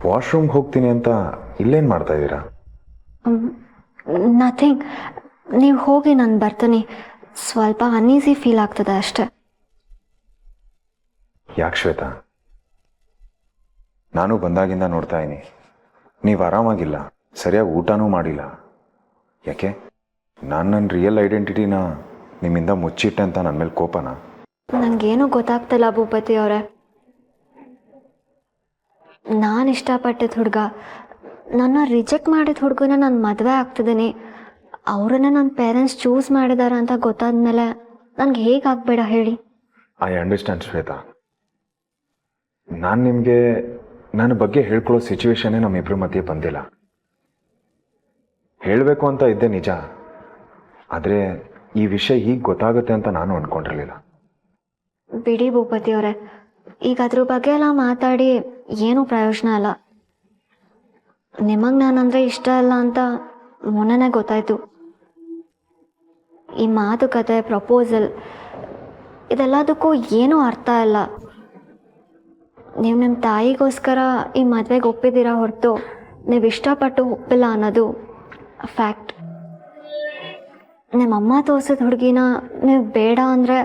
ವಾಶ್ರೂಮ್ಗೆ ಹೋಗ್ತೀನಿ ಅಂತ ಇಲ್ಲೇನು ಮಾಡ್ತಾ ಇದ್ದೀರಾ? ನಥಿಂಗ್. ನೀವು ಹೋಗಿ ನಾನು ಬರ್ತೀನಿ. ಸ್ವಲ್ಪ ಅನ್ಈಸಿ ಫೀಲ್ ಆಗ್ತದೆ ಅಷ್ಟೆ. ಯಾಕೆ ಶ್ವೇತಾ? ನಾನು ಬಂದಾಗಿಂದ ನೋಡ್ತಾ ಇದ್ದೀನಿ, ನೀವು ಆರಾಮಾಗಿಲ್ಲ, ಸರಿಯಾಗಿ ಊಟನೂ ಮಾಡಿಲ್ಲ. ಯಾಕೆ? ನಾನು ನನ್ನ ರಿಯಲ್ ಐಡೆಂಟಿಟಿನ ನಿಮ್ಮಿಂದ ಮುಚ್ಚಿಟ್ಟೆ ಅಂತ ನನ್ನ ಮೇಲೆ ಕೋಪನಾ? ನನಗೇನು ಗೊತ್ತಾಗ್ತಿಲ್ಲ ಭೂಪತಿ ಅವರೇ. ನಾನು ಇಷ್ಟಪಟ್ಟಿದ್ದ ಹುಡುಗ, ನನ್ನ ರಿಜೆಕ್ಟ್ ಮಾಡಿದ ಹುಡುಗನ ನಾನು ಮದುವೆ ಆಗ್ತಿದ್ದೀನಿ, ಅವರನ್ನು ನನ್ನ ಪೇರೆಂಟ್ಸ್ ಚೂಸ್ ಮಾಡಿದ್ದಾರೆ ಅಂತ ಗೊತ್ತಾದ್ಮೇಲೆ ನನಗೆ ಹೇಗೆ ಆಗಬೇಡ ಹೇಳಿ? I understand Shweta. ನಾನು ನಿಮಗೆ ನನ್ನ ಬಗ್ಗೆ ಹೇಳ್ಕೊಳ್ಳೋ ಸಿಚುವೇಶನ್ನೇ ನಮ್ಮಿಬ್ಬರ ಮಧ್ಯೆ ಬಂದಿಲ್ಲ. ಹೇಳಬೇಕು ಅಂತ ಇದ್ದೆ ನಿಜ, ಆದರೆ ಈ ವಿಷಯ ಹೀಗೆ ಗೊತ್ತಾಗುತ್ತೆ ಅಂತ ನಾನು ಅಂದ್ಕೊಂಡಿರಲಿಲ್ಲ. ಬಿಡಿ ಭೂಪತಿ ಅವರೇ, ಈಗ ಅದ್ರ ಬಗ್ಗೆ ಎಲ್ಲ ಮಾತಾಡಿ ಏನೂ ಪ್ರಯೋಜನ ಅಲ್ಲ. ನಿಮಗೆ ನಾನಂದರೆ ಇಷ್ಟ ಅಲ್ಲ ಅಂತ ಮೊನ್ನೆನೇ ಗೊತ್ತಾಯಿತು. ಈ ಮಾತುಕತೆ, ಪ್ರಪೋಸಲ್ ಇದೆಲ್ಲದಕ್ಕೂ ಏನೂ ಅರ್ಥ ಇಲ್ಲ. ನೀವು ನಿಮ್ಮ ತಾಯಿಗೋಸ್ಕರ ಈ ಮದುವೆಗೆ ಒಪ್ಪಿದ್ದೀರಾ ಹೊರತು ನೀವು ಇಷ್ಟಪಟ್ಟು ಒಪ್ಪಿಲ್ಲ ಅನ್ನೋದು ಫ್ಯಾಕ್ಟ್. ನಿಮ್ಮಮ್ಮ ತೋರಿಸಿದ ಹುಡುಗಿನ ನೀವು ಬೇಡ ಅಂದರೆ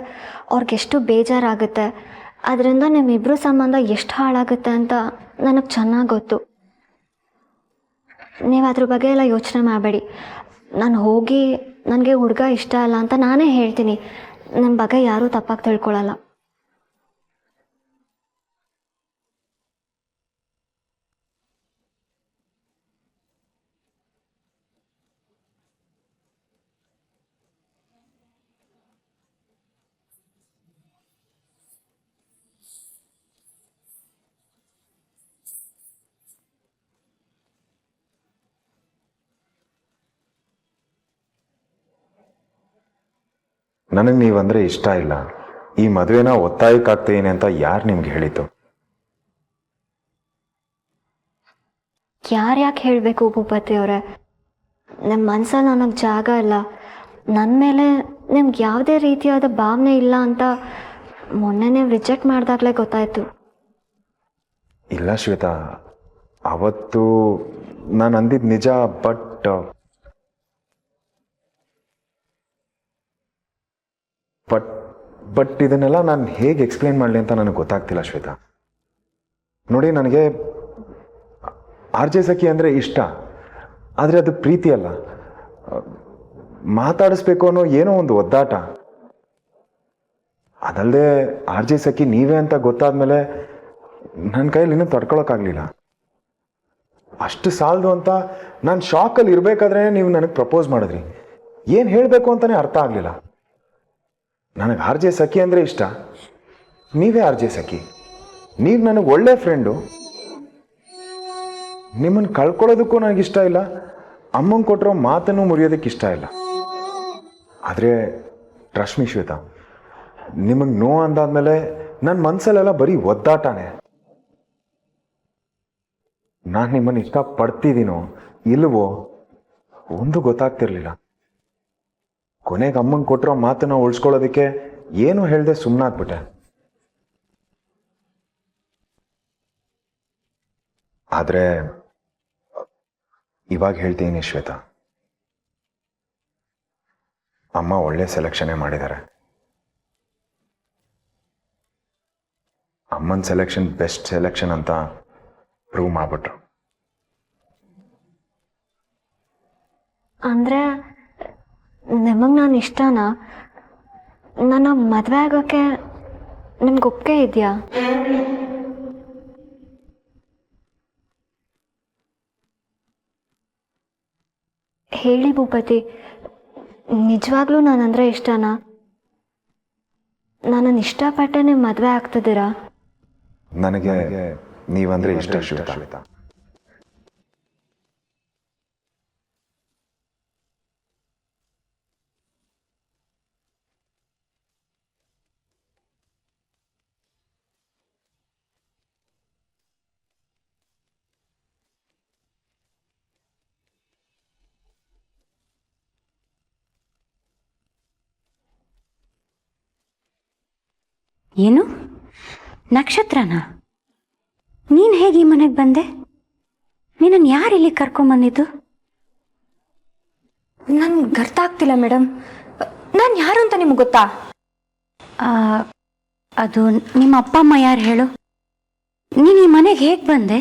ಅವ್ರಿಗೆಷ್ಟು ಬೇಜಾರಾಗುತ್ತೆ, ಅದರಿಂದ ನಿಮ್ಮಿಬ್ಬರು ಸಂಬಂಧ ಎಷ್ಟು ಹಾಳಾಗುತ್ತೆ ಅಂತ ನನಗೆ ಚೆನ್ನಾಗಿ ಗೊತ್ತು. ನೀವು ಅದ್ರ ಬಗ್ಗೆ ಎಲ್ಲ ಯೋಚನೆ ಮಾಡಬೇಡಿ. ನಾನು ಹೋಗಿ ನನಗೆ ಹುಡುಗ ಇಷ್ಟ ಅಲ್ಲ ಅಂತ ನಾನೇ ಹೇಳ್ತೀನಿ. ನನ್ನ ಬಗ್ಗೆ ಯಾರೂ ತಪ್ಪಾಗಿ ತಿಳ್ಕೊಳ್ಳಲ್ಲ. ನನಗೆ ನೀವಂದರೆ ಇಷ್ಟ ಇಲ್ಲ, ಈ ಮದುವೆನ ಒತ್ತಾಯಕ್ಕಾಗ್ತೀನಿ ಅಂತ ಯಾರು ನಿಮ್ಗೆ ಹೇಳಿತು? ಯಾರ್ಯಾಕೆ ಹೇಳಬೇಕು ಭೂಪತಿ ಅವರೇ? ನಿಮ್ಮ ಮನಸ್ಸಲ್ಲಿ ನನಗೆ ಜಾಗ ಇಲ್ಲ, ನನ್ನ ಮೇಲೆ ನಿಮ್ಗೆ ಯಾವುದೇ ರೀತಿಯಾದ ಭಾವನೆ ಇಲ್ಲ ಅಂತ ಮೊನ್ನೆ ನೀವು ರಿಜೆಕ್ಟ್ ಮಾಡಿದಾಗಲೇ ಗೊತ್ತಾಯಿತು. ಇಲ್ಲ ಶ್ವೇತಾ, ಅವತ್ತು ನಾನು ಅಂದಿದ್ದು ನಿಜ, ಬಟ್ ಇದನ್ನೆಲ್ಲ ನಾನು ಹೇಗೆ ಎಕ್ಸ್ಪ್ಲೇನ್ ಮಾಡಲಿ ಅಂತ ನನಗೆ ಗೊತ್ತಾಗ್ತಿಲ್ಲ ಶ್ವೇತಾ. ನೋಡಿ, ನನಗೆ ಆರ್ಜೆ ಸಖಿ ಅಂದರೆ ಇಷ್ಟ, ಆದರೆ ಅದು ಪ್ರೀತಿ ಅಲ್ಲ. ಮಾತಾಡಿಸ್ಬೇಕು ಅನ್ನೋ ಏನೋ ಒಂದು ಒದ್ದಾಟ. ಅದಲ್ಲದೆ ಆರ್ಜೆ ಸಖಿ ನೀವೇ ಅಂತ ಗೊತ್ತಾದ್ಮೇಲೆ ನನ್ನ ಕೈಯಲ್ಲಿ ಇನ್ನೂ ತಡ್ಕೊಳಕ್ಕಾಗಲಿಲ್ಲ. ಅಷ್ಟು ಸಾಲದು ಅಂತ ನಾನು ಶಾಕಲ್ಲಿ ಇರಬೇಕಾದ್ರೆ ನೀವು ನನಗೆ ಪ್ರಪೋಸ್ ಮಾಡಿದ್ರಿ. ಏನು ಹೇಳಬೇಕು ಅಂತಲೇ ಅರ್ಥ ಆಗಲಿಲ್ಲ. ನನಗೆ ಆರ್ಜೆ ಸಖಿ ಅಂದರೆ ಇಷ್ಟ, ನೀವೇ ಆರ್ಜೆ ಸಖಿ, ನೀವು ನನಗೆ ಒಳ್ಳೆ ಫ್ರೆಂಡು. ನಿಮ್ಮನ್ನು ಕಳ್ಕೊಳ್ಳೋದಕ್ಕೂ ನನಗಿಷ್ಟ ಇಲ್ಲ, ಅಮ್ಮಂಗೆ ಕೊಟ್ಟಿರೋ ಮಾತನ್ನು ಮುರಿಯೋದಕ್ಕೆ ಇಷ್ಟ ಇಲ್ಲ. ಆದರೆ ಟ್ರಸ್ಟ್ ಮೀ ಶ್ವೇತಾ, ನಿಮಗೆ ನೋ ಅಂದಾದ್ಮೇಲೆ ನನ್ನ ಮನಸ್ಸಲ್ಲೆಲ್ಲ ಬರೀ ಒದ್ದಾಟನೇ. ನಾನು ನಿಮ್ಮನ್ನು ಇಷ್ಟಪಡ್ತಿದ್ದೀನೋ ಇಲ್ವೋ ಒಂದು ಗೊತ್ತಾಗ್ತಿರ್ಲಿಲ್ಲ. ಕೊನೆಗೆ ಅಮ್ಮಂಗೆ ಕೊಟ್ಟಿರೋ ಮಾತನ್ನ ಉಳಿಸ್ಕೊಳ್ಳೋದಕ್ಕೆ ಏನು ಹೇಳ್ದೆ ಸುಮ್ಮನಾಗ್ಬಿಟ್ಟೆ. ಆದರೆ ಇವಾಗ ಹೇಳ್ತೀನಿ ಶ್ವೇತಾ, ಅಮ್ಮ ಒಳ್ಳೆ ಸೆಲೆಕ್ಷನ್ನೇ ಮಾಡಿದ್ದಾರೆ. ಅಮ್ಮನ ಸೆಲೆಕ್ಷನ್ ಬೆಸ್ಟ್ ಸೆಲೆಕ್ಷನ್ ಅಂತ ಪ್ರೂವ್ ಮಾಡಿಬಿಟ್ರು. ಅಂದರೆ ನಿಮಗೆ ನಾನು ಇಷ್ಟನಾ? ನನ್ನ ಮದುವೆ ಆಗೋಕ್ಕೆ ನಿಮ್ಗೆ ಒಪ್ಪಿಗೆ ಇದೆಯಾ? ಹೇಳಿ ಭೂಪತಿ, ನಿಜವಾಗ್ಲೂ ನಾನಂದರೆ ಇಷ್ಟನಾ? ನನ್ನನ್ನು ಇಷ್ಟಪಟ್ಟೆ ನೀವು ಮದುವೆ ಆಗ್ತಿದ್ದೀರಾ? ನನಗೆ ನೀವಂದರೆ ಇಷ್ಟ ಶ್ವೇತಾ. ಏನು ನಕ್ಷತ್ರನಾ? ನೀನು ಹೇಗೆ ಈ ಮನೆಗೆ ಬಂದೆ? ನಿನ್ನನ್ನು ಯಾರು ಇಲ್ಲಿ ಕರ್ಕೊಂಬಂದಿದ್ದು? ನನ್ಗೆ ಅರ್ಥ ಆಗ್ತಿಲ್ಲ ಮೇಡಮ್. ನಾನು ಯಾರು ಅಂತ ನಿಮ್ಗೆ ಗೊತ್ತಾ? ಅದು ನಿಮ್ಮ ಅಪ್ಪ ಅಮ್ಮ ಯಾರು ಹೇಳು? ನೀನು ಈ ಮನೆಗೆ ಹೇಗೆ ಬಂದೆ?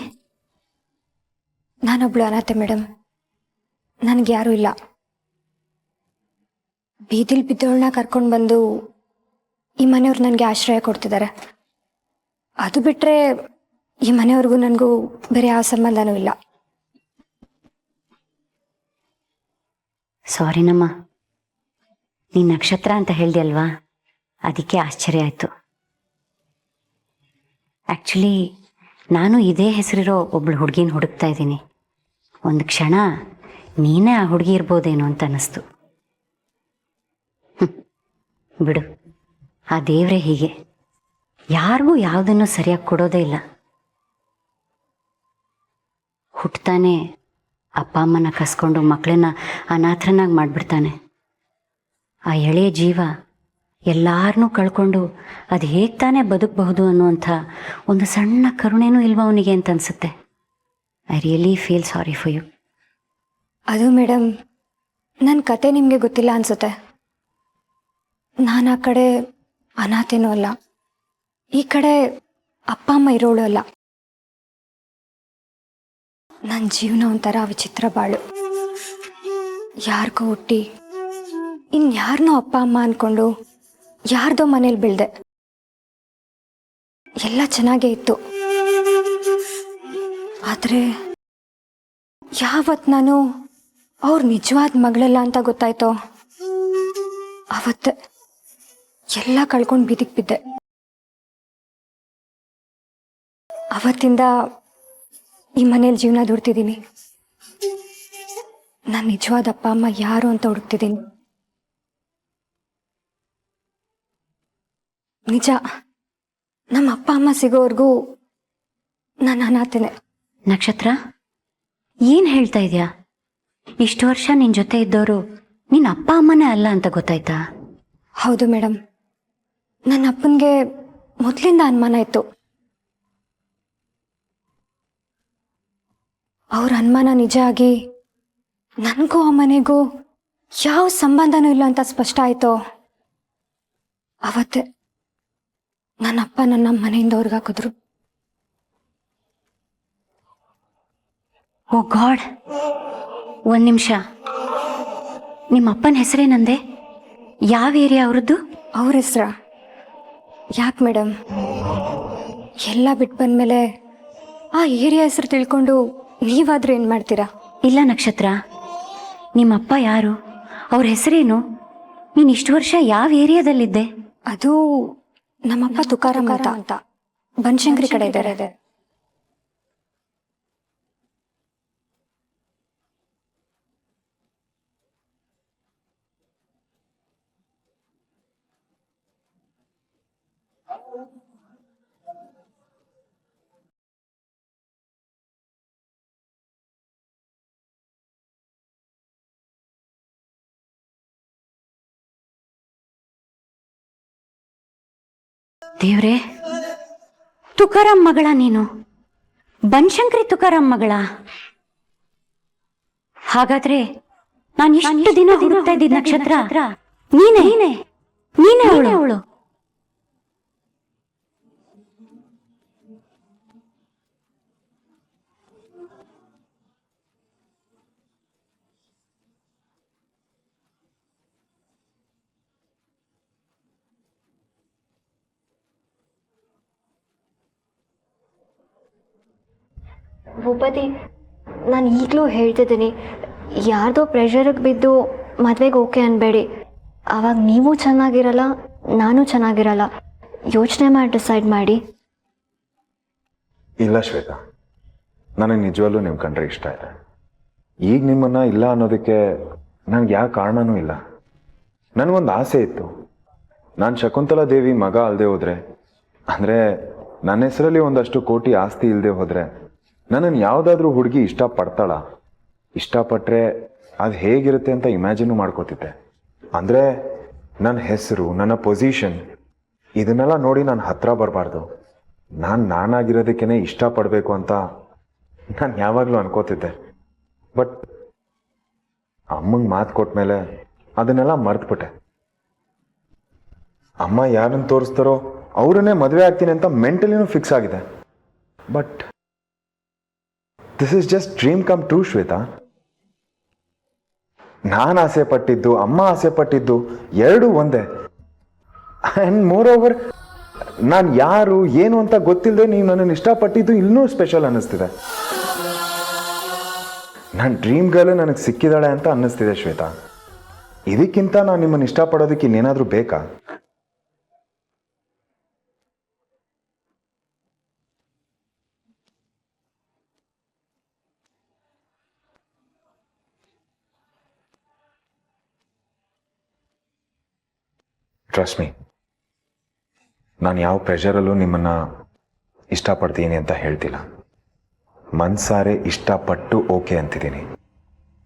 ನಾನೊಬ್ಳು ಅನಾಥೆ ಮೇಡಮ್. ನನಗೆ ಯಾರೂ ಇಲ್ಲ. ಬೀದಿಲ್ ಬಿದ್ದವಳನ್ನ ಕರ್ಕೊಂಡು ಬಂದು ಈ ಮನೆಯವ್ರು ನನಗೆ ಆಶ್ರಯ ಕೊಡ್ತಿದ್ದಾರೆ. ಅದು ಬಿಟ್ಟರೆ ಈ ಮನೆಯವ್ರಿಗೂ ನನಗೂ ಬೇರೆ ಯಾವ ಸಂಬಂಧನೂ ಇಲ್ಲ. ಸಾರಿನಮ್ಮ, ನೀನು ನಕ್ಷತ್ರ ಅಂತ ಹೇಳ್ದೆ ಅಲ್ವಾ, ಅದಕ್ಕೆ ಆಶ್ಚರ್ಯ ಆಯಿತು. ಆ್ಯಕ್ಚುಲಿ ನಾನು ಇದೇ ಹೆಸರಿರೋ ಒಬ್ಳು ಹುಡುಗಿನ ಹುಡುಕ್ತಾ ಇದ್ದೀನಿ. ಒಂದು ಕ್ಷಣ ನೀನೇ ಆ ಹುಡುಗಿ ಇರ್ಬೋದೇನೋ ಅಂತ ಅನ್ನಿಸ್ತು. ಬಿಡು, ಆ ದೇವರೇ ಹೀಗೆ, ಯಾರಿಗೂ ಯಾವುದನ್ನು ಸರಿಯಾಗಿ ಕೊಡೋದೇ ಇಲ್ಲ. ಹುಟ್ಟತಾನೆ ಅಪ್ಪ ಅಮ್ಮನ ಕಸ್ಕೊಂಡು ಮಕ್ಕಳನ್ನ ಅನಾಥರನ್ನಾಗಿ ಮಾಡಿಬಿಡ್ತಾನೆ. ಆ ಎಳೆಯ ಜೀವ ಎಲ್ಲಾರನ್ನೂ ಕಳ್ಕೊಂಡು ಅದು ಹೇಗೆ ತಾನೇ ಬದುಕಬಹುದು ಅನ್ನುವಂಥ ಒಂದು ಸಣ್ಣ ಕರುಣೆನೂ ಇಲ್ವ ಅವನಿಗೆ ಅಂತ ಅನಿಸುತ್ತೆ. I really feel sorry for you. ಅದು ಮೇಡಮ್, ನನ್ನ ಕತೆ ನಿಮಗೆ ಗೊತ್ತಿಲ್ಲ ಅನಿಸುತ್ತೆ. ನಾನು ಆ ಕಡೆ ಅನಾಥೇನೂ ಅಲ್ಲ, ಈ ಕಡೆ ಅಪ್ಪ ಅಮ್ಮ ಇರೋಳು ಅಲ್ಲ. ನನ್ನ ಜೀವನ ಒಂಥರ ವಿಚಿತ್ರ ಬಾಳು. ಯಾರಿಗೋ ಹುಟ್ಟಿ ಇನ್ಯಾರನ್ನೋ ಅಪ್ಪ ಅಮ್ಮ ಅಂದ್ಕೊಂಡು ಯಾರ್ದೋ ಮನೇಲಿ ಬೆಳೆದೆ. ಎಲ್ಲ ಚೆನ್ನಾಗೇ ಇತ್ತು. ಆದರೆ ಯಾವತ್ತು ನಾನು ಅವ್ರ ನಿಜವಾದ ಮಗಳಲ್ಲ ಅಂತ ಗೊತ್ತಾಯ್ತೋ ಅವತ್ತು ಎಲ್ಲ ಕಳ್ಕೊಂಡು ಬೀದಿಗೆ ಬಿದ್ದೆ. ಅವತ್ತಿಂದ ಈ ಮನೇಲಿ ಜೀವನ ದುಡ್ತಿದ್ದೀನಿ. ನನ್ನ ನಿಜವಾದ ಅಪ್ಪ ಅಮ್ಮ ಯಾರು ಅಂತ ಹುಡುಕ್ತಿದ್ದೀನಿ. ನಿಜ, ನಮ್ಮ ಅಪ್ಪ ಅಮ್ಮ ಸಿಗೋವರೆಗೂ ನಾನು ಅನಾಥೇನೆ. ನಕ್ಷತ್ರ, ಏನು ಹೇಳ್ತಾ ಇದೆಯಾ? ಇಷ್ಟು ವರ್ಷ ನಿನ್ನ ಜೊತೆ ಇದ್ದವರು ನಿನ್ನ ಅಪ್ಪ ಅಮ್ಮನೇ ಅಲ್ಲ ಅಂತ ಗೊತ್ತಾಯ್ತಾ? ಹೌದು ಮೇಡಮ್, ನನ್ನ ಅಪ್ಪನಿಗೆ ಮೊದಲಿಂದ ಅನುಮಾನ ಇತ್ತು. ಅವ್ರ ಅನುಮಾನ ನಿಜ ಆಗಿ ನನಗೂ ಆ ಮನೆಗೂ ಯಾವ ಸಂಬಂಧನೂ ಇಲ್ಲ ಅಂತ ಸ್ಪಷ್ಟ ಆಯಿತು. ಅವತ್ತೇ ನನ್ನ ಅಪ್ಪ ನನ್ನ ಮನೆಯಿಂದ ಹೊರಗೆ ಹಾಕಿದ್ರು. ಓ ಗಾಡ್, ಒಂದು ನಿಮಿಷ, ನಿಮ್ಮ ಅಪ್ಪನ ಹೆಸರೇನಂದೆ? ಯಾವ ಏರಿಯಾ ಅವ್ರದ್ದು? ಅವ್ರ ಹೆಸ್ರ? ಯಾಕೆ ಮೇಡಮ್, ಎಲ್ಲ ಬಿಟ್ಟು ಬಂದಮೇಲೆ ಆ ಏರಿಯಾ ಹೆಸರು ತಿಳ್ಕೊಂಡು ನೀವಾದರೂ ಏನು ಮಾಡ್ತೀರಾ? ಇಲ್ಲ ನಕ್ಷತ್ರ, ನಿಮ್ಮಪ್ಪ ಯಾರು, ಅವ್ರ ಹೆಸರೇನು, ನೀನು ಇಷ್ಟು ವರ್ಷ ಯಾವ ಏರಿಯಾದಲ್ಲಿದ್ದೆ? ಅದು ನಮ್ಮಪ್ಪ ತುಕಾರಾಮ್ ಅಂತ ಬನಶಂಕರಿ ಕಡೆ ಇದ್ದಾರೆ. ದೇವ್ರೆ, ತುಕಾರಾಮ್ ಮಗಳ ನೀನು? ಬನಶಂಕರಿ ತುಕಾರಾಮ್ ಮಗಳ? ಹಾಗಾದ್ರೆ ನಾನು ಇಷ್ಟು ದಿನ ಹುಡುಕ್ತಾ ಇದ್ದಿದ್ದ ನಕ್ಷತ್ರ ನೀನೇ ನೀನೇ ಅವಳು. ಭೂಪತಿ, ನಾನು ಈಗಲೂ ಹೇಳ್ತಿದ್ದೀನಿ, ಯಾರ್ದೋ ಪ್ರೆಷರಿಗೆ ಬಿದ್ದು ಮದುವೆಗೆ ಓಕೆ ಅನ್ಬೇಡಿ. ಆವಾಗ ನೀವು ಚೆನ್ನಾಗಿರಲ್ಲ, ನಾನು ಚೆನ್ನಾಗಿರಲ್ಲ. ಯೋಚನೆ ಮಾಡಿ ಡಿಸೈಡ್ ಮಾಡಿ. ಇಲ್ಲ ಶ್ವೇತಾ, ನನಗೆ ನಿಜವಲ್ಲೂ ನೀವು ಕಂಡ್ರೆ ಇಷ್ಟ ಇದೆ. ಈಗ ನಿಮ್ಮನ್ನು ಇಲ್ಲ ಅನ್ನೋದಕ್ಕೆ ನನಗೆ ಯಾವ ಕಾರಣನೂ ಇಲ್ಲ. ನನಗೊಂದು ಆಸೆ ಇತ್ತು, ನಾನು ಶಕುಂತಲಾ ದೇವಿ ಮಗ ಅಲ್ಲದೆ ಹೋದರೆ, ಅಂದರೆ ನನ್ನ ಹೆಸರಲ್ಲಿ ಒಂದಷ್ಟು ಕೋಟಿ ಆಸ್ತಿ ಇಲ್ಲದೆ ಹೋದರೆ ನನ್ನನ್ನು ಯಾವುದಾದ್ರೂ ಹುಡುಗಿ ಇಷ್ಟಪಡ್ತಾಳ? ಇಷ್ಟಪಟ್ಟರೆ ಅದು ಹೇಗಿರುತ್ತೆ ಅಂತ ಇಮ್ಯಾಜಿನು ಮಾಡ್ಕೋತಿದ್ದೆ. ಅಂದರೆ ನನ್ನ ಹೆಸರು, ನನ್ನ ಪೊಸಿಷನ್ ಇದನ್ನೆಲ್ಲ ನೋಡಿ ನಾನು ಹತ್ರ ಬರಬಾರ್ದು. ನಾನಾಗಿರೋದಕ್ಕೇ ಇಷ್ಟಪಡಬೇಕು ಅಂತ ನಾನು ಯಾವಾಗಲೂ ಅನ್ಕೋತಿದ್ದೆ. ಬಟ್ ಅಮ್ಮಂಗೆ ಮಾತು ಕೊಟ್ಮೇಲೆ ಅದನ್ನೆಲ್ಲ ಮರೆತುಬಿಟ್ಟೆ. ಅಮ್ಮ ಯಾರನ್ನು ತೋರಿಸ್ತಾರೋ ಅವರನ್ನೇ ಮದುವೆ ಆಗ್ತೀನಿ ಅಂತ ಮೆಂಟಲಿನೂ ಫಿಕ್ಸ್ ಆಗಿದೆ. But this is just dream come true Shweta. ನಾನು ಆಸೆ ಪಟ್ಟಿದ್ದು, ಅಮ್ಮ ಆಸೆ ಪಟ್ಟಿದ್ದು ಎರಡೂ ಒಂದೇ. ಆ್ಯಂಡ್ ಮೋರ್ ಓವರ್ ನಾನು ಯಾರು ಏನು ಅಂತ ಗೊತ್ತಿಲ್ಲದೆ ನೀವು ನನ್ನನ್ನು ಇಷ್ಟಪಟ್ಟಿದ್ದು ಇನ್ನೂ ಸ್ಪೆಷಲ್ ಅನ್ನಿಸ್ತಿದೆ. ನನ್ನ ಡ್ರೀಮ್ ಗರ್ಲ್ ನನಗೆ ಸಿಕ್ಕಿದಾಳೆ ಅಂತ ಅನ್ನಿಸ್ತಿದೆ ಶ್ವೇತಾ. ಇದಕ್ಕಿಂತ ನಾನು ನಿಮ್ಮನ್ನು ಇಷ್ಟಪಡೋದಕ್ಕೆ ಇನ್ನೇನಾದರೂ ಬೇಕಾ? ಟ್ರಸ್ಟ್ ಮೀ, ನಾನು ಯಾವ ಪ್ರೆಷರಲ್ಲೂ ನಿಮ್ಮನ್ನು ಇಷ್ಟಪಡ್ತೀನಿ ಅಂತ ಹೇಳ್ತಿಲ್ಲ. ಮನ್ಸಾರೆ ಇಷ್ಟಪಟ್ಟು ಓಕೆ ಅಂತಿದ್ದೀನಿ.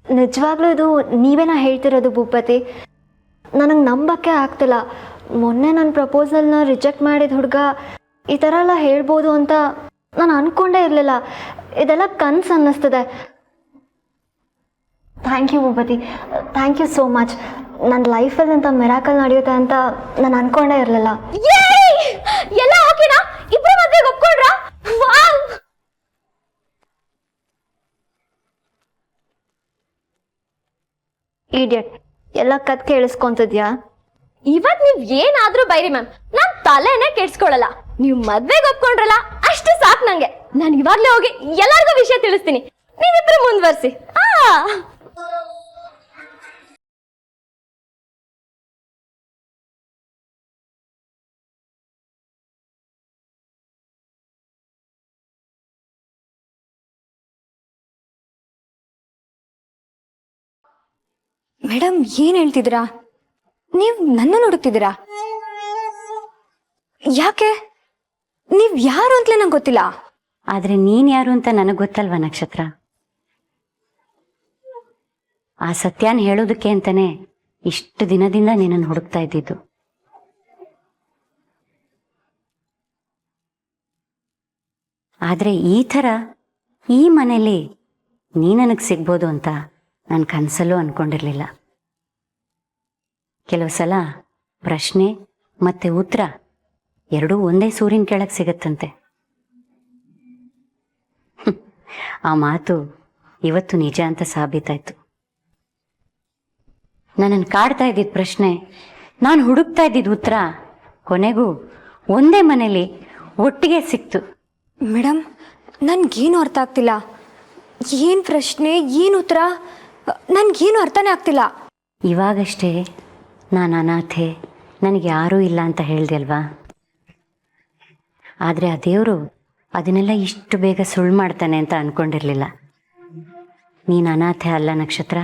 ನಿಜವಾಗ್ಲೂ ಇದು ನೀವೇನ ಹೇಳ್ತಿರೋದು ಭೂಪತಿ? ನನಗೆ ನಂಬಕ್ಕೆ ಆಗ್ತಿಲ್ಲ. ಮೊನ್ನೆ ನನ್ನ ಪ್ರಪೋಸಲ್ನ ರಿಜೆಕ್ಟ್ ಮಾಡಿದ ಹುಡುಗ ಈ ಥರ ಎಲ್ಲ ಹೇಳ್ಬೋದು ಅಂತ ನಾನು ಅಂದ್ಕೊಂಡೇ ಇರಲಿಲ್ಲ. ಇದೆಲ್ಲ ಕನಸು ಅನ್ನಿಸ್ತದೆ. Thank you Bhupati, thank you so much. ನನ್ನ ಲೈಫಲ್ಲಿ ಅಂತ ಮಿರಾಕಲ್ ನಡೆಯುತ್ತೆ ಅಂತ ನಾನು ಅಂದ್ಕೊಂಡೇ ಇರಲಿಲ್ಲ. ಎಲ್ಲ ಓಕೆನಾ? ಇಬ್ರು ಮದ್ವೆಗೆ ಒಪ್ಕೊಂಡ್ರಾ? ವಾವ್! ಈಡಿಯಟ್, ಎಲ್ಲ ಕತ್ ಕೇಳಿಸ್ಕೊಂತಿದ್ಯಾ? ಇವತ್ ನೀವ್ ಏನಾದ್ರೂ ಬೈರಿ ಮ್ಯಾಮ್, ನಾನ್ ತಲೆನೇ ಕೆಡ್ಸ್ಕೊಳಲ್ಲ. ನೀವ್ ಮದ್ವೆಗೆ ಒಪ್ಕೊಂಡ್ರಲ್ಲ ಅಷ್ಟು ಸಾಕು ನಂಗೆ. ನಾನು ಇವಾಗ್ಲೇ ಹೋಗಿ ಎಲ್ಲಾರ್ಗೂ ವಿಷಯ ತಿಳಿಸ್ತೀನಿ. ನೀವಿಬ್ರು ಮುಂದುವರ್ಸಿ. ಮೇಡಮ್ ಏನು ಹೇಳ್ತಿದ್ದೀರಾ? ನೀವು ನನ್ನನ್ನು ಹುಡುಕ್ತಿದ್ದೀರಾ? ಯಾಕೆ? ನೀವು ಯಾರು ಅಂತಲೇ ನಂಗೆ ಗೊತ್ತಿಲ್ಲ. ಆದರೆ ನೀನು ಯಾರು ಅಂತ ನನಗೆ ಗೊತ್ತಲ್ವ ನಕ್ಷತ್ರ? ಆ ಸತ್ಯನ ಹೇಳೋದಕ್ಕೆ ಅಂತಾನೆ ಇಷ್ಟು ದಿನದಿಂದ ನಿನ್ನನ್ನು ಹುಡುಕ್ತಾ ಇದ್ದಿದ್ದು. ಆದರೆ ಈ ಥರ ಈ ಮನೇಲಿ ನೀ ನನಗೆ ಸಿಗ್ಬೋದು ಅಂತ ನಾನು ಕನಸಲ್ಲೂ ಅಂದ್ಕೊಂಡಿರಲಿಲ್ಲ. ಕೆಲವು ಸಲ ಪ್ರಶ್ನೆ ಮತ್ತು ಉತ್ತರ ಎರಡೂ ಒಂದೇ ಸೂರಿನ ಕೆಳಗೆ ಸಿಗತ್ತಂತೆ. ಆ ಮಾತು ಇವತ್ತು ನಿಜ ಅಂತ ಸಾಬೀತಾಯ್ತು. ನನ್ನನ್ನು ಕಾಡ್ತಾ ಇದ್ದಿದ್ದ ಪ್ರಶ್ನೆ, ನಾನು ಹುಡುಕ್ತಾ ಇದ್ದಿದ್ದ ಉತ್ತರ ಕೊನೆಗೂ ಒಂದೇ ಮನೇಲಿ ಒಟ್ಟಿಗೆ ಸಿಕ್ತು. ಮೇಡಮ್, ನನಗೇನು ಅರ್ಥ ಆಗ್ತಿಲ್ಲ. ಏನು ಪ್ರಶ್ನೆ, ಏನು ಉತ್ತರ, ನನಗೇನು ಅರ್ಥನೇ ಆಗ್ತಿಲ್ಲ. ಇವಾಗಷ್ಟೇ ನಾನು ಅನಾಥೆ, ನನಗೆ ಯಾರೂ ಇಲ್ಲ ಅಂತ ಹೇಳಿದೆ ಅಲ್ವಾ? ಆದರೆ ಆ ದೇವರು ಅದನ್ನೆಲ್ಲ ಇಷ್ಟು ಬೇಗ ಸುಳ್ಳು ಮಾಡ್ತಾನೆ ಅಂತ ಅಂದ್ಕೊಂಡಿರಲಿಲ್ಲ. ನೀನು ಅನಾಥೆ ಅಲ್ಲ ನಕ್ಷತ್ರ.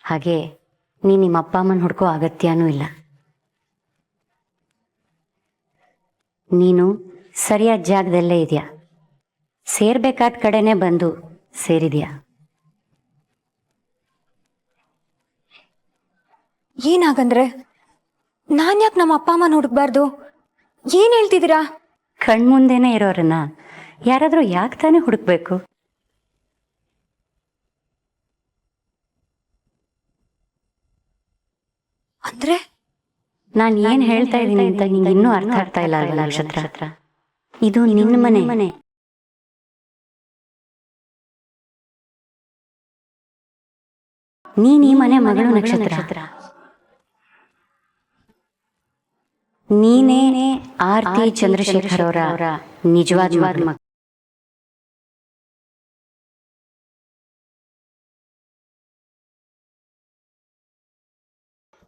ಹಾಗೆ ನೀನು ನಿಮ್ಮ ಅಪ್ಪ ಅಮ್ಮನ ಹುಡ್ಕೋ ಅಗತ್ಯನೂ ಇಲ್ಲ. ನೀನು ಸರಿಯಾದ ಜಾಗದಲ್ಲೇ ಇದೆಯಾ, ಸೇರ್ಬೇಕಾದ ಕಡೆನೇ ಬಂದು ಸೇರಿದೆಯಾ. ಏನಾಗಂದ್ರೆ ನಾನು ಯಾಕೆ ನಮ್ಮ ಅಪ್ಪ ಅಮ್ಮನ ಹುಡುಕ್ಬಾರ್ದು? ಏನು ಹೇಳ್ತಿದ್ದೀರಾ? ಕಣ್ಮುಂದೆನೇ ಇರೋರನ್ನ ಯಾರಾದರೂ ಯಾಕೆ ತಾನೇ ಹುಡುಕ್ಬೇಕು? ಅಂದ್ರೆ ನಾನು ಏನು ಹೇಳ್ತಾ ಇದ್ದೀನಿ ಅಂತ ನಿಂಗೆ ಇನ್ನೂ ಅರ್ಥ ಆಗ್ತಾ ಇಲ್ಲ ಅಲ್ವಾ ನಕ್ಷತ್ರ? ಇದು ನಿನ್ನ ಮನೆ. ನೀನು ಈ ಮನೆ ಮಗಳು ನಕ್ಷತ್ರ. ನೀನೇ ಆರ್ತಿ ಚಂದ್ರಶೇಖರ್ ಅವರ ನಿಜವಾದ ಮಗ.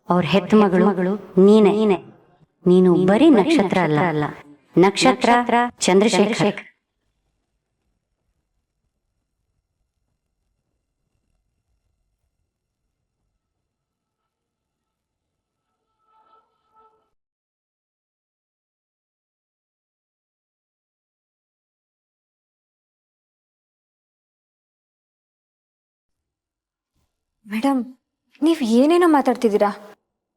ಅವ್ರ ಹೆತ್ತ ಮಗಳು ನೀನೇ. ನೀನು ಬರೀ ನಕ್ಷತ್ರ ಅಲ್ಲ, ನಕ್ಷತ್ರ ಚಂದ್ರಶೇಖರ್. ಮೇಡಮ್, ನೀವು ಏನೇನೋ ಮಾತಾಡ್ತಿದ್ದೀರಾ.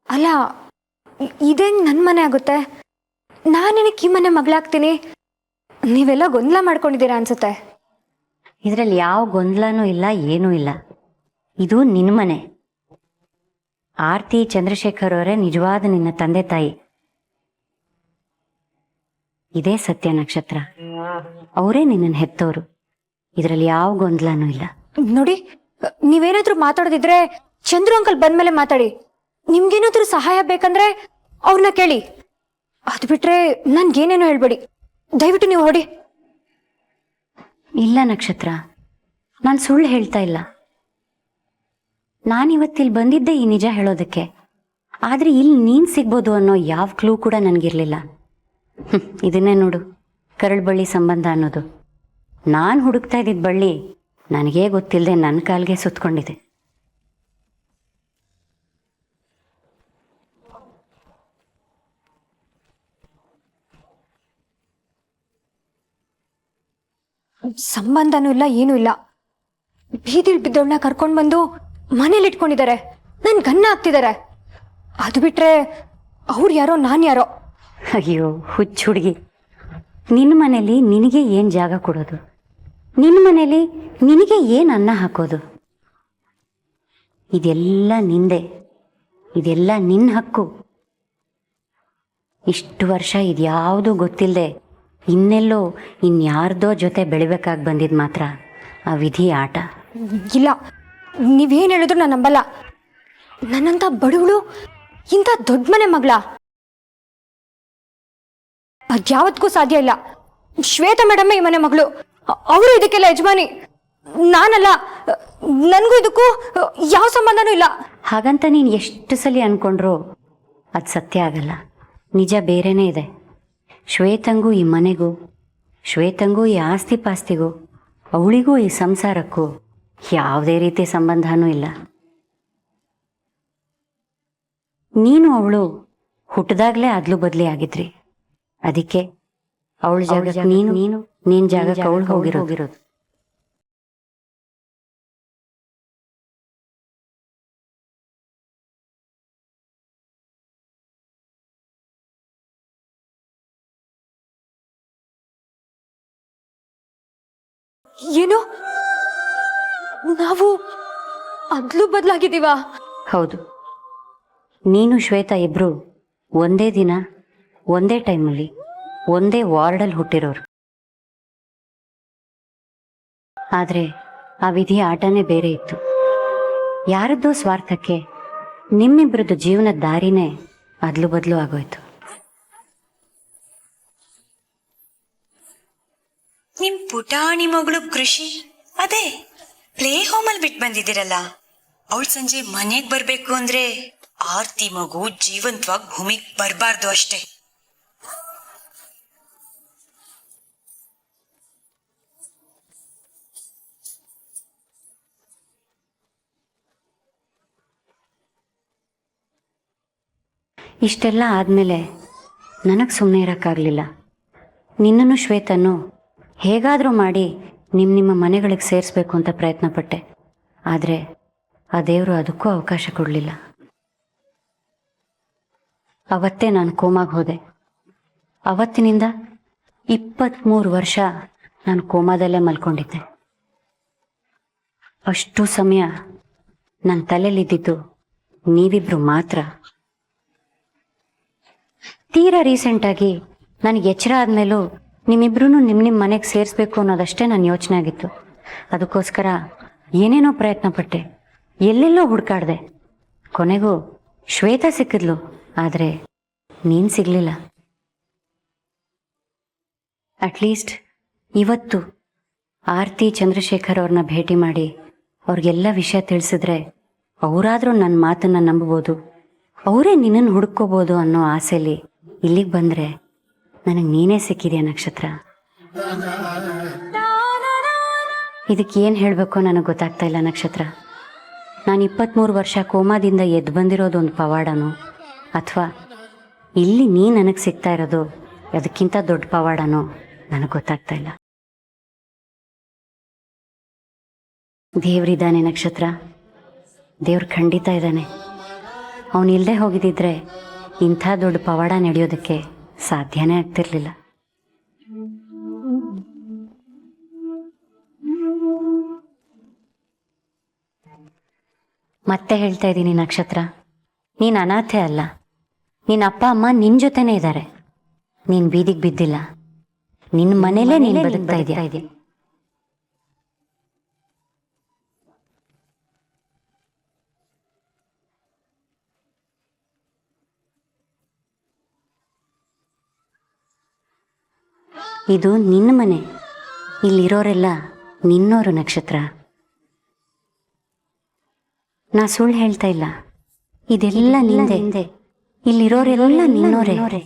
ಅಲ್ಲ, ಇದೇನು ನನ್ನ ಮನೆ ಆಗುತ್ತೆ? ನಾನೇನಕ್ಕೆ ಈ ಮನೆ ಮಗಳಾಗ್ತೀನಿ? ನೀವೆಲ್ಲ ಗೊಂದಲ ಮಾಡ್ಕೊಂಡಿದ್ದೀರಾ ಅನ್ಸುತ್ತೆ. ಇದರಲ್ಲಿ ಯಾವ ಗೊಂದಲನೂ ಇಲ್ಲ, ಏನೂ ಇಲ್ಲ. ಇದು ನಿನ್ನ ಮನೆ. ಆರ್ತಿ ಚಂದ್ರಶೇಖರ್ ಅವರೇ ನಿಜವಾದ ನಿನ್ನ ತಂದೆ ತಾಯಿ. ಇದೇ ಸತ್ಯ ನಕ್ಷತ್ರ. ಅವರೇ ನಿನ್ನನ್ನು ಹೆತ್ತವರು. ಇದರಲ್ಲಿ ಯಾವ ಗೊಂದಲನೂ ಇಲ್ಲ. ನೋಡಿ, ನೀವೇನಾದ್ರೂ ಮಾತಾಡೋದಿದ್ರೆ ಚಂದ್ರು ಅಂಕಲ್ ಬಂದ್ಮೇಲೆ ಮಾತಾಡಿ. ನಿಮ್ಗೇನಾದ್ರೂ ಸಹಾಯ ಬೇಕಂದ್ರೆ ಅವ್ರನ್ನ ಕೇಳಿ. ಅದು ಬಿಟ್ರೆ ನನ್ಗೇನೇನೋ ಹೇಳ್ಬೇಡಿ. ದಯವಿಟ್ಟು ನೀವು ಹೊಡಿ. ಇಲ್ಲ ನಕ್ಷತ್ರ, ನಾನು ಸುಳ್ಳು ಹೇಳ್ತಾ ಇಲ್ಲ. ನಾನಿವತ್ತಿಲ್ಲಿ ಬಂದಿದ್ದೆ ಈ ನಿಜ ಹೇಳೋದಕ್ಕೆ. ಆದರೆ ಇಲ್ಲಿ ನೀನು ಸಿಗ್ಬೋದು ಅನ್ನೋ ಯಾವ ಕ್ಲೂ ಕೂಡ ನನಗಿರಲಿಲ್ಲ. ಇದನ್ನೇ ನೋಡು, ಕರಳು ಬಳ್ಳಿ ಸಂಬಂಧ ಅನ್ನೋದು. ನಾನು ಹುಡುಕ್ತಾ ಇದ್ದಿದ್ದ ಬಳ್ಳಿ ನನಗೇ ಗೊತ್ತಿಲ್ಲದೆ ನನ್ನ ಕಾಲಿಗೆ ಸುತ್ತಕೊಂಡಿದೆ. ಸಂಬಂಧನೂ ಇಲ್ಲ, ಏನೂ ಇಲ್ಲ. ಬೀದಿಲ್ ಬಿದ್ದವಳನ್ನ ಕರ್ಕೊಂಡು ಬಂದು ಮನೇಲಿ ಇಟ್ಕೊಂಡಿದ್ದಾರೆ. ನನ್ ಗನ್ನ ಹಾಕ್ತಿದ್ದಾರೆ. ಅದು ಬಿಟ್ರೆ ಅವ್ರು ಯಾರೋ, ನಾನು ಯಾರೋ. ಅಯ್ಯೋ ಹುಚ್ಚು ಹುಡುಗಿ, ನಿನ್ನ ಮನೇಲಿ ನಿನಗೆ ಏನು ಜಾಗ ಕೊಡೋದು? ನಿನ್ನ ಮನೇಲಿ ನಿನಗೆ ಏನು ಅನ್ನ ಹಾಕೋದು? ಇದೆಲ್ಲ ನಿಂದೆ, ಇದೆಲ್ಲ ನಿನ್ನ ಹಕ್ಕು. ಇಷ್ಟು ವರ್ಷ ಇದ್ಯಾವುದೂ ಗೊತ್ತಿಲ್ಲದೆ ಇನ್ನೆಲ್ಲೋ ಇನ್ಯಾರ್ದೋ ಜೊತೆ ಬೆಳಿಬೇಕಾಗಿ ಬಂದಿದ್ದು ಮಾತ್ರ ಆ ವಿಧಿ ಆಟ. ಇಲ್ಲ, ನೀವೇನು ಹೇಳಿದ್ರು ನಾನು ನಂಬಲ್ಲ. ನನ್ನಂತ ಬಡವಳು ಇಂಥ ದೊಡ್ಡ ಮನೆ ಮಗಳ ಅದ್ಯಾವತ್ತಿಗೂ ಸಾಧ್ಯ ಇಲ್ಲ. ಶ್ವೇತಾ ಮೇಡಮ್ ಈ ಮನೆ ಮಗಳು, ಅವರು ಇದಕ್ಕೆಲ್ಲ ಯಜಮಾನಿ, ನಾನಲ್ಲ. ನನಗೂ ಇದಕ್ಕೂ ಯಾವ ಸಂಬಂಧನೂ ಇಲ್ಲ. ಹಾಗಂತ ನೀನು ಎಷ್ಟು ಸಲ ಅನ್ಕೊಂಡ್ರೂ ಅದು ಸತ್ಯ ಆಗಲ್ಲ. ನಿಜ ಬೇರೆನೇ ಇದೆ. ಶ್ವೇತಂಗೂ ಈ ಮನೆಗೂ, ಶ್ವೇತಂಗೂ ಈ ಆಸ್ತಿ ಪಾಸ್ತಿಗೂ, ಅವಳಿಗೂ ಈ ಸಂಸಾರಕ್ಕೂ ಯಾವುದೇ ರೀತಿ ಸಂಬಂಧನೂ ಇಲ್ಲ. ನೀನು ಅವಳು ಹುಟ್ಟಿದಾಗಲೇ ಅದ್ಲು ಬದಲಿ ಆಗಿದ್ರಿ. ಅದಕ್ಕೆ ಅವಳ ಜಾಗಕ್ಕೆ ನೀನು ಜಾಗಕ್ಕೆ ಅವಳು ಹೋಗಿರೋದು. ಏನು, ನಾವು ಅದ್ಲು ಬದಲಾಗಿದ್ದೀವ? ಹೌದು, ನೀನು ಶ್ವೇತಾ ಇಬ್ರು ಒಂದೇ ದಿನ, ಒಂದೇ ಟೈಮಲ್ಲಿ, ಒಂದೇ ವಾರ್ಡಲ್ಲಿ ಹುಟ್ಟಿರೋರು. ಆದರೆ ಆ ವಿಧಿಯ ಆಟನೇ ಬೇರೆ ಇತ್ತು. ಯಾರದ್ದೋ ಸ್ವಾರ್ಥಕ್ಕೆ ನಿಮ್ಮಿಬ್ಬರದ್ದು ಜೀವನದ ದಾರಿನೇ ಅದ್ಲು ಬದಲು ಆಗೋಯ್ತು. ನಿಮ್ ಪುಟಾಣಿ ಮಗಳು ಕೃಷಿ ಅದೇ ಪ್ಲೇ ಹೋಮಲ್ಲಿ ಬಿಟ್ಟು ಬಂದಿದ್ದೀರಲ್ಲ, ಅವಳು ಸಂಜೆ ಮನೆಗ್ ಬರ್ಬೇಕು ಅಂದ್ರೆ ಆರ್ತಿ ಮಗು ಜೀವಂತವಾಗಿ ಭೂಮಿಗೆ ಬರಬಾರ್ದು ಅಷ್ಟೇ. ಇಷ್ಟೆಲ್ಲ ಆದಮೇಲೆ ನನಗೆ ಸುಮ್ಮನೆ ಇರೋಕ್ಕಾಗಲಿಲ್ಲ. ನಿನ್ನನ್ನು ಶ್ವೇತನ್ನು ಹೇಗಾದರೂ ಮಾಡಿ ನಿಮ್ಮ ಮನೆಗಳಿಗೆ ಸೇರಿಸ್ಬೇಕು ಅಂತ ಪ್ರಯತ್ನ ಪಟ್ಟೆ. ಆದರೆ ಆ ದೇವರು ಅದಕ್ಕೂ ಅವಕಾಶ ಕೊಡಲಿಲ್ಲ. ಅವತ್ತೇ ನಾನು ಕೋಮಾಗೆ ಹೋದೆ. ಅವತ್ತಿನಿಂದ 23 ವರ್ಷ ನಾನು ಕೋಮಾದಲ್ಲೇ ಮಲ್ಕೊಂಡಿದ್ದೆ. ಅಷ್ಟು ಸಮಯ ನನ್ನ ತಲೆಯಲ್ಲಿದ್ದಿದ್ದು ನೀವಿಬ್ರು ಮಾತ್ರ. ತೀರಾ ರೀಸೆಂಟಾಗಿ ನನಗೆ ಎಚ್ಚರ ಆದಮೇಲೂ ನಿಮ್ಮಿಬ್ರೂ ನಿಮ್ಮ ಮನೆಗೆ ಸೇರಿಸ್ಬೇಕು ಅನ್ನೋದಷ್ಟೇ ನನ್ನ ಯೋಚನೆ ಆಗಿತ್ತು. ಅದಕ್ಕೋಸ್ಕರ ಏನೇನೋ ಪ್ರಯತ್ನ ಪಟ್ಟೆ, ಎಲ್ಲೆಲ್ಲೋ ಹುಡುಕಾಡ್ದೆ. ಕೊನೆಗೂ ಶ್ವೇತಾ ಸಿಕ್ಕಿದ್ಲು, ಆದರೆ ನೀನು ಸಿಗಲಿಲ್ಲ. ಅಟ್ಲೀಸ್ಟ್ ಇವತ್ತು ಆರ್ತಿ ಚಂದ್ರಶೇಖರ್ ಅವ್ರನ್ನ ಭೇಟಿ ಮಾಡಿ ಅವ್ರಿಗೆಲ್ಲ ವಿಷಯ ತಿಳಿಸಿದ್ರೆ ಅವರಾದರೂ ನನ್ನ ಮಾತನ್ನು ನಂಬ್ಬೋದು, ಅವರೇ ನಿನ್ನನ್ನು ಹುಡುಕೋಬೋದು ಅನ್ನೋ ಆಸೆಯಲ್ಲಿ ಇಲ್ಲಿಗೆ ಬಂದರೆ ನನಗೆ ನೀನೇ ಸಿಕ್ಕಿದೆಯಾ ನಕ್ಷತ್ರ. ಇದಕ್ಕೆ ಏನು ಹೇಳಬೇಕೋ ನನಗೆ ಗೊತ್ತಾಗ್ತಾ ಇಲ್ಲ ನಕ್ಷತ್ರ. ನಾನು 23 ವರ್ಷ ಕೋಮಾದಿಂದ ಎದ್ದು ಬಂದಿರೋದೊಂದು ಪವಾಡನೋ, ಅಥವಾ ಇಲ್ಲಿ ನೀ ನನಗೆ ಸಿಗ್ತಾ ಇರೋದು ಅದಕ್ಕಿಂತ ದೊಡ್ಡ ಪವಾಡನೋ ನನಗೆ ಗೊತ್ತಾಗ್ತಾ ಇಲ್ಲ. ದೇವ್ರಿದ್ದಾನೆ ನಕ್ಷತ್ರ, ದೇವ್ರು ಖಂಡಿತ ಇದ್ದಾನೆ. ಅವನಿಲ್ಲದೆ ಹೋಗಿದ್ದಿದ್ರೆ ಇಂಥ ದೊಡ್ಡ ಪವಾಡ ನಡೆಯೋದಕ್ಕೆ ಸಾಧ್ಯನೇ ಆಗ್ತಿರ್ಲಿಲ್ಲ. ಮತ್ತೆ ಹೇಳ್ತಾ ಇದ್ದೀನಿ ನಕ್ಷತ್ರ, ನೀನು ಅನಾಥೆ ಅಲ್ಲ. ನಿನ್ನ ಅಪ್ಪ ಅಮ್ಮ ನಿನ್ನ ಜೊತೆನೇ ಇದ್ದಾರೆ. ನೀನು ಬೀದಿಗೆ ಬಿದ್ದಿಲ್ಲ. ನಿನ್ನ ಮನೇಲೇ ನೀನು ಬದುಕ್ತಾ ಇದೆಯಾ. ಇದು ನಿನ್ನ ಮನೆ. ಇಲ್ಲಿರೋರೆಲ್ಲ ನಿನ್ನೋರು ನಕ್ಷತ್ರ. ನಾ ಸುಳ್ಳು ಹೇಳ್ತಾ ಇಲ್ಲ. ಇದೆಲ್ಲ ನಿಂದೆ. ಇಲ್ಲಿರೋರೆಲ್ಲ ನಿನ್ನೋರೇ.